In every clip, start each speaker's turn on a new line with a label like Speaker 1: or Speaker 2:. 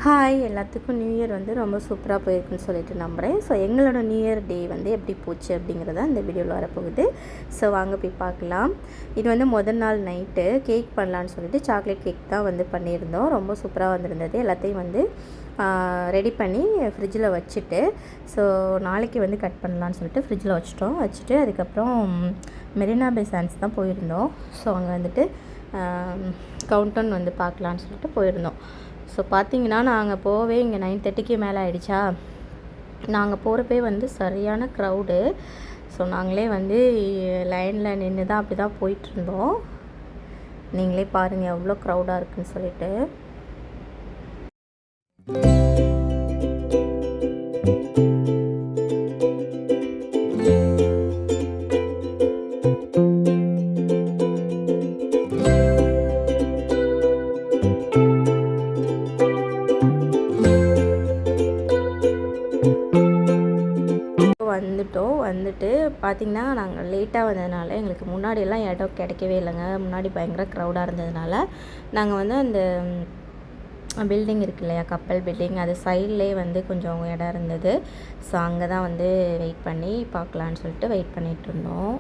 Speaker 1: Hi, எல்லாத்துக்கும் new year வந்து ரொம்ப சூப்பராக போயிருக்குன்னு சொல்லிட்டு நம்புகிறேன். ஸோ எங்களோட நியூ இயர் டே வந்து எப்படி போச்சு அப்படிங்கிறத இந்த வீடியோவில் வரப்போகுது. ஸோ வாங்க போய் பார்க்கலாம். இது வந்து முதல் நாள் நைட்டு கேக் பண்ணலான்னு சொல்லிட்டு சாக்லேட் கேக் தான் வந்து பண்ணியிருந்தோம். ரொம்ப சூப்பராக வந்திருந்தது. எல்லாத்தையும் வந்து ரெடி பண்ணி ஃப்ரிட்ஜில் வச்சுட்டு, ஸோ நாளைக்கு வந்து கட் பண்ணலான்னு சொல்லிட்டு ஃப்ரிட்ஜில் வச்சுட்டு அதுக்கப்புறம் மெரினா பே சான்ஸ் தான் போயிருந்தோம். ஸோ அங்கே வந்துட்டு கவுண்டன் வந்து பார்க்கலான்னு சொல்லிட்டு போயிருந்தோம். ஸோ பார்த்திங்கன்னா நாங்கள் போகவே இங்கே 9:30க்கு மேலே ஆகிடுச்சா. நாங்கள் போகிறப்பே வந்து சரியான க்ரௌடு. ஸோ நாங்களே வந்து லைனில் நின்று தான் அப்படி தான் போயிட்டுருந்தோம். நீங்களே பாருங்கள் எவ்வளோ க்ரௌடாக இருக்குதுன்னு சொல்லிட்டு. வந்துட்டு பார்த்திங்கன்னா நாங்கள் லேட்டாக வந்ததுனால எங்களுக்கு முன்னாடியெல்லாம் இடம் கிடைக்கவே இல்லைங்க. முன்னாடி பயங்கர க்ரௌடாக இருந்ததுனால நாங்கள் வந்து அந்த பில்டிங் இருக்கு இல்லையா, கப்பல் பில்டிங், அது சைட்லேயே வந்து கொஞ்சம் இடம் இருந்தது. ஸோ அங்கே தான் வந்து வெயிட் பண்ணி பார்க்கலான்னு சொல்லிட்டு வெயிட் பண்ணிகிட்ருந்தோம்.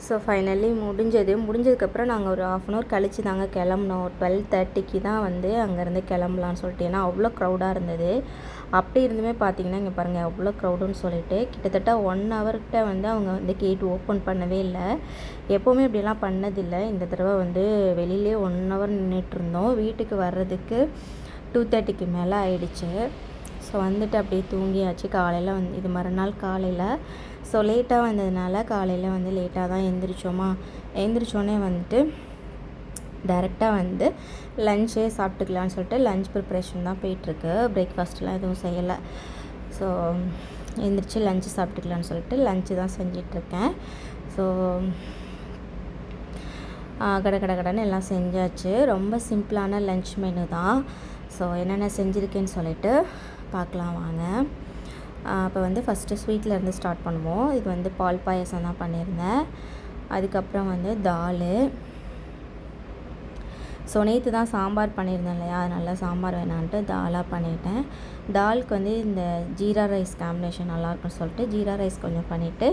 Speaker 1: ஸோ ஃபைனலி முடிஞ்சதுக்கப்புறம் நாங்கள் ஒரு 1/2 hour கழித்து தாங்க கிளம்புனோம். 12:30க்கு தான் வந்து அங்கேருந்து கிளம்பலான்னு சொல்லிட்டு, ஏன்னா அவ்வளோ க்ரௌடாக இருந்தது. அப்படி இருந்துமே பார்த்திங்கன்னா இங்கே பாருங்கள் எவ்வளோ க்ரௌடுன்னு சொல்லிட்டு, கிட்டத்தட்ட 1 hourக்கிட்ட வந்து அவங்க வந்து கேட் ஓப்பன் பண்ணவே இல்லை. எப்போவுமே இப்படிலாம் பண்ணதில்லை. இந்த தடவை வந்து வெளியிலே 1 hour நின்றுட்டுருந்தோம். வீட்டுக்கு வர்றதுக்கு 2:30க்கு மேலே ஆயிடுச்சு. ஸோ வந்துட்டு அப்படியே தூங்கியாச்சு. காலையில் வந்து இது மறுநாள் காலையில் ஸோ லேட்டாக வந்ததுனால காலையில் வந்து லேட்டாக தான் எழுந்திரிச்சோன்னே வந்துட்டு டைரெக்டாக வந்து லஞ்சே சாப்பிட்டுக்கலான்னு சொல்லிட்டு லஞ்ச் ப்ரிப்ரேஷன் தான் போயிட்டுருக்கு. பிரேக்ஃபாஸ்ட்லாம் எதுவும் செய்யலை. ஸோ எழுந்திரிச்சு லஞ்சு சாப்பிட்டுக்கலான்னு சொல்லிட்டு லஞ்சு தான் செஞ்சிட்ருக்கேன். ஸோ கடன்னு எல்லாம் செஞ்சாச்சு. ரொம்ப சிம்பிளான லஞ்ச் மெனு தான். ஸோ என்னென்ன செஞ்சுருக்கேன்னு சொல்லிட்டு பார்க்கலாம் வாங்க. இப்போ வந்து ஃபஸ்ட்டு ஸ்வீட்லேருந்து ஸ்டார்ட் பண்ணுவோம். இது வந்து பால் பாயசம் தான் பண்ணியிருந்தேன். அதுக்கப்புறம் வந்து தால். ஸோ நேற்று தான் சாம்பார் பண்ணியிருந்தேன் இல்லையா, அதனால் சாம்பார் வேணான்ட்டு தாலாக பண்ணிட்டேன். தாலுக்கு வந்து இந்த ஜீரா ரைஸ் காம்பினேஷன் நல்லாயிருக்குன்னு சொல்லிட்டு ஜீரா ரைஸ் கொஞ்சம் பண்ணிவிட்டு,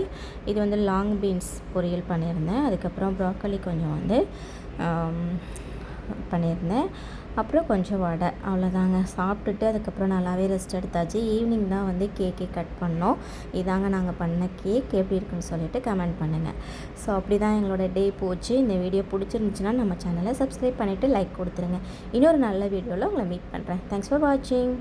Speaker 1: இது வந்து லாங் பீன்ஸ் பொரியல் பண்ணியிருந்தேன். அதுக்கப்புறம் ப்ராக்கலி கொஞ்சம் வந்து பண்ணியிருந்தேன். அப்புறம் கொஞ்சம் வடை, அவ்வளோதாங்க. சாப்பிட்டுட்டு அதுக்கப்புறம் நல்லாவே ரெஸ்ட் எடுத்தாச்சு. ஈவினிங் தான் வந்து கேக்கே கட் பண்ணோம். இதாங்க நாங்கள் பண்ண கேக். எப்படி இருக்குன்னு சொல்லிட்டு கமெண்ட் பண்ணுங்கள். ஸோ அப்படி தான் எங்களோட டே போச்சு. இந்த வீடியோ பிடிச்சிருந்துச்சுன்னா நம்ம சேனலை சப்ஸ்கிரைப் பண்ணிவிட்டு லைக் கொடுத்துருங்க. இன்னொரு நல்ல வீடியோவில் உங்களை மீட் பண்ணுறேன். தேங்க்ஸ் ஃபார் வாட்சிங்.